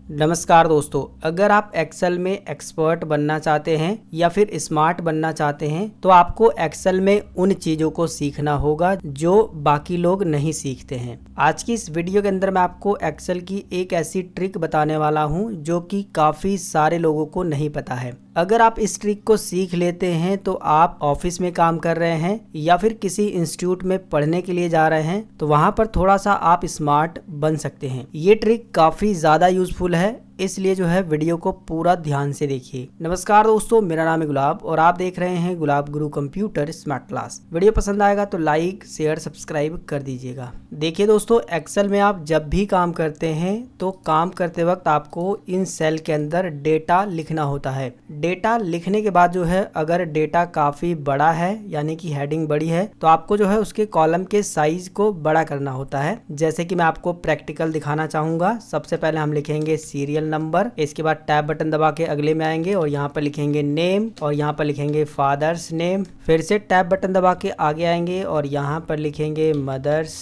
नमस्कार दोस्तों, अगर आप एक्सेल में एक्सपर्ट बनना चाहते हैं या फिर स्मार्ट बनना चाहते हैं तो आपको एक्सेल में उन चीज़ों को सीखना होगा जो बाकी लोग नहीं सीखते हैं। आज की इस वीडियो के अंदर मैं आपको एक्सेल की एक ऐसी ट्रिक बताने वाला हूं जो कि काफ़ी सारे लोगों को नहीं पता है। अगर आप इस ट्रिक को सीख लेते हैं तो आप ऑफिस में काम कर रहे हैं या फिर किसी इंस्टीट्यूट में पढ़ने के लिए जा रहे हैं तो वहां पर थोड़ा सा आप स्मार्ट बन सकते हैं। ये ट्रिक काफ़ी ज़्यादा यूजफुल है, इसलिए जो है वीडियो को पूरा ध्यान से देखिए। नमस्कार दोस्तों, मेरा नाम है गुलाब और आप देख रहे हैं गुलाब गुरु कंप्यूटर स्मार्ट क्लास। वीडियो पसंद आएगा तो लाइक शेयर सब्सक्राइब कर दीजिएगा। देखिए दोस्तों, एक्सेल में आप जब भी काम करते हैं तो काम करते वक्त आपको इन सेल के अंदर डेटा लिखना होता है। डेटा लिखने के बाद जो है अगर डेटा काफ़ी बड़ा है यानी कि हेडिंग बड़ी है तो आपको जो है उसके कॉलम के साइज को बड़ा करना होता है। जैसे कि मैं आपको प्रैक्टिकल दिखाना चाहूँगा। सबसे पहले हम लिखेंगे सीरियल नंबर, इसके बाद टैब बटन दबा के अगले में आएंगे और यहाँ पर लिखेंगे नेम और यहाँ पर लिखेंगे फादर्स नेम। फिर से टैब बटन दबा के आगे आएंगे और यहाँ पर लिखेंगे मदर्स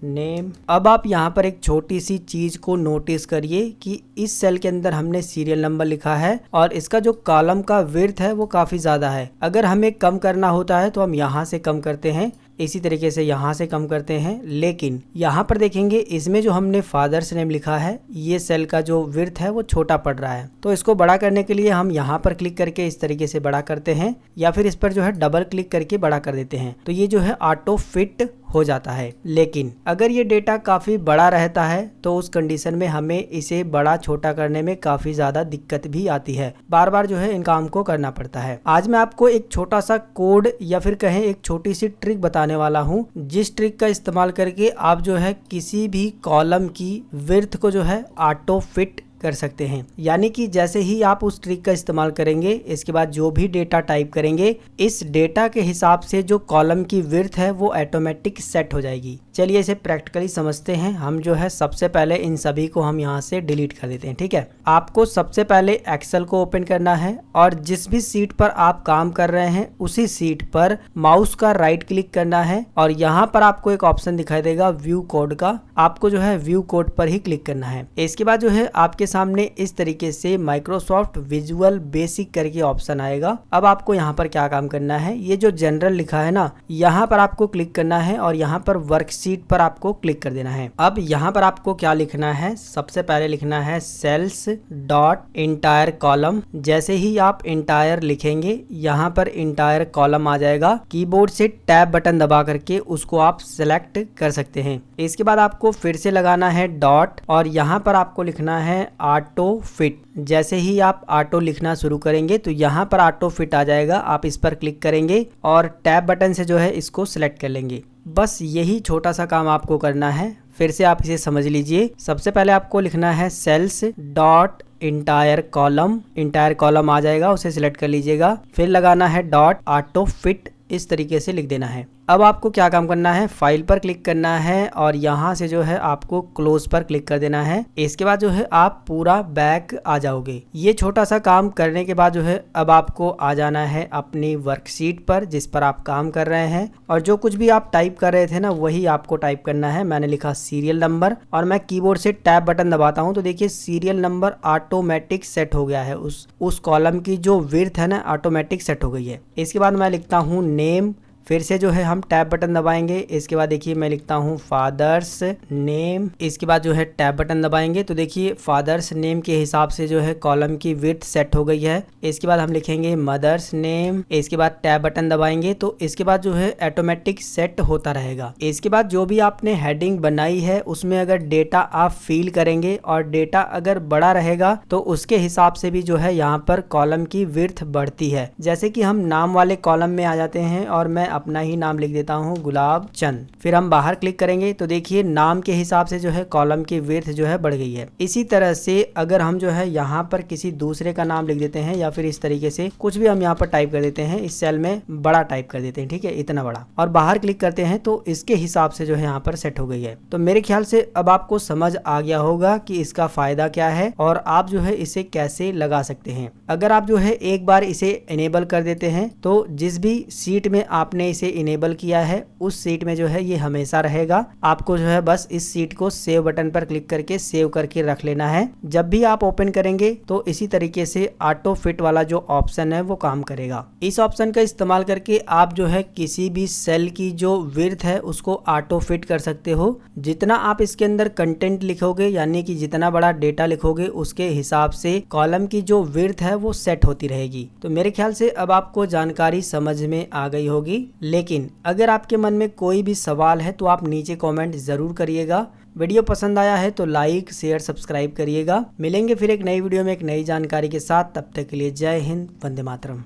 नेम। अब आप यहाँ पर एक छोटी सी चीज को नोटिस करिए कि इस सेल के अंदर हमने सीरियल नंबर लिखा है और इसका जो कॉलम का विड्थ है वो काफी ज्यादा है। अगर हमें कम करना होता है तो हम यहाँ से कम करते हैं, इसी तरीके से यहाँ से कम करते हैं। लेकिन यहाँ पर देखेंगे इसमें जो हमने फादर्स नेम लिखा है ये सेल का जो विड्थ है वो छोटा पड़ रहा है, तो इसको बड़ा करने के लिए हम यहाँ पर क्लिक करके इस तरीके से बड़ा करते हैं या फिर इस पर जो है डबल क्लिक करके बड़ा कर देते हैं तो ये जो है ऑटो फिट हो जाता है। लेकिन अगर ये डेटा काफी बड़ा रहता है तो उस कंडीशन में हमें इसे बड़ा छोटा करने में काफी ज्यादा दिक्कत भी आती है, बार बार जो है इन काम को करना पड़ता है। आज मैं आपको एक छोटा सा कोड या फिर कहें एक छोटी सी ट्रिक बताने वाला हूं, जिस ट्रिक का इस्तेमाल करके आप जो है किसी भी कॉलम की विड्थ को जो है ऑटो फिट कर सकते हैं। यानी कि जैसे ही आप उस ट्रिक का इस्तेमाल करेंगे इसके बाद जो भी डेटा टाइप करेंगे इस डेटा के हिसाब से जो कॉलम की विड्थ है वो ऑटोमेटिक सेट हो जाएगी। चलिए इसे प्रैक्टिकली समझते हैं। हम जो है सबसे पहले इन सभी को हम यहाँ से डिलीट कर देते हैं। ठीक है, आपको सबसे पहले एक्सेल को ओपन करना है और जिस भी सीट पर आप काम कर रहे हैं उसी सीट पर माउस का राइट क्लिक करना है और यहाँ पर आपको एक ऑप्शन दिखाई देगा व्यू कोड का, आपको जो है व्यू कोड पर ही क्लिक करना है। इसके बाद जो है आपके सामने इस तरीके से माइक्रोसॉफ्ट विजुअल बेसिक करके ऑप्शन आएगा। अब आपको यहाँ पर क्या काम करना है, ये जो जनरल लिखा है ना यहाँ पर आपको क्लिक करना है और यहाँ पर वर्कशीट पर आपको क्लिक कर देना है। अब यहाँ पर आपको क्या लिखना है, सबसे पहले लिखना है सेल्स डॉट इंटायर कॉलम। जैसे ही आप इंटायर लिखेंगे यहाँ पर इंटायर कॉलम आ जाएगा। कीबोर्ड से टैब बटन दबा करके उसको आप सिलेक्ट कर सकते हैं। इसके बाद आपको फिर से लगाना है डॉट और यहाँ पर आपको लिखना है ऑटो फिट। जैसे ही आप ऑटो लिखना शुरू करेंगे तो यहाँ पर ऑटो फिट आ जाएगा। आप इस पर क्लिक करेंगे और टैब बटन से जो है इसको सिलेक्ट कर लेंगे। बस यही छोटा सा काम आपको करना है। फिर से आप इसे समझ लीजिए। सबसे पहले आपको लिखना है cells dot entire column, entire column आ जाएगा, उसे सिलेक्ट कर लीजिएगा। फिर लगाना है डॉट ऑटो फिट, इस तरीके से लिख देना है। अब आपको क्या काम करना है, फाइल पर क्लिक करना है और यहाँ से जो है आपको क्लोज पर क्लिक कर देना है। इसके बाद जो है आप पूरा बैक आ जाओगे। ये छोटा सा काम करने के बाद जो है अब आपको आ जाना है अपनी वर्कशीट पर जिस पर आप काम कर रहे हैं और जो कुछ भी आप टाइप कर रहे थे ना वही आपको टाइप करना है। मैंने लिखा सीरियल नंबर और मैं कीबोर्ड से टैब बटन दबाता हूँ तो देखिए सीरियल नंबर ऑटोमेटिक सेट हो गया है। उस कॉलम की जो विड्थ है ना ऑटोमेटिक सेट हो गई है। इसके बाद मैं लिखता हूँ नेम, फिर से जो है हम टैब बटन दबाएंगे। इसके बाद देखिए मैं लिखता हूँ फादर्स नेम, इसके बाद जो है टैब बटन दबाएंगे तो देखिए फादर्स नेम के हिसाब से जो है कॉलम की विड्थ सेट हो गई है। इसके बाद हम लिखेंगे मदर्स नेम, इसके बाद टैब बटन दबाएंगे तो इसके बाद जो है ऑटोमेटिक सेट होता रहेगा। इसके बाद जो भी आपने हेडिंग बनाई है उसमें अगर डेटा आप फिल करेंगे और डेटा अगर बड़ा रहेगा तो उसके हिसाब से भी जो है यहाँ पर कॉलम की विड्थ बढ़ती है। जैसे कि हम नाम वाले कॉलम में आ जाते हैं और मैं अपना ही नाम लिख देता हूँ गुलाब चंद। फिर हम बाहर क्लिक करेंगे तो देखिए नाम के हिसाब से जो है कॉलम की विड्थ जो है बढ़ गई है। इसी तरह से अगर हम जो है यहाँ पर किसी दूसरे का नाम लिख देते हैं या फिर इस तरीके से कुछ भी हम यहाँ पर टाइप कर देते हैं, इस सेल में बड़ा टाइप कर देते हैं, ठीक है, इतना बड़ा, और बाहर क्लिक करते हैं तो इसके हिसाब से जो है यहाँ पर सेट हो गई है। तो मेरे ख्याल से अब आपको समझ आ गया होगा कि इसका फायदा क्या है और आप जो है इसे कैसे लगा सकते हैं। अगर आप जो है एक बार इसे इनेबल कर देते हैं तो जिस भी सीट में आपने आपने इसे इनेबल किया है उस सीट में जो है ये हमेशा रहेगा। आपको जो है बस इस सीट को सेव बटन पर क्लिक करके सेव करके रख लेना है। जब भी आप ओपन करेंगे तो इसी तरीके से ऑटो फिट वाला जो ऑप्शन है वो काम करेगा। इस ऑप्शन का इस्तेमाल करके आप जो है किसी भी सेल की जो विड्थ है उसको ऑटो फिट कर सकते हो। जितना आप इसके अंदर कंटेंट लिखोगे यानी कि जितना बड़ा डेटा लिखोगे उसके हिसाब से कॉलम की जो विड्थ है वो सेट होती रहेगी। तो मेरे ख्याल से अब आपको जानकारी समझ में आ गई होगी, लेकिन अगर आपके मन में कोई भी सवाल है तो आप नीचे कमेंट जरूर करिएगा। वीडियो पसंद आया है तो लाइक शेयर सब्सक्राइब करिएगा। मिलेंगे फिर एक नई वीडियो में एक नई जानकारी के साथ, तब तक के लिए जय हिंद, वंदे मातरम।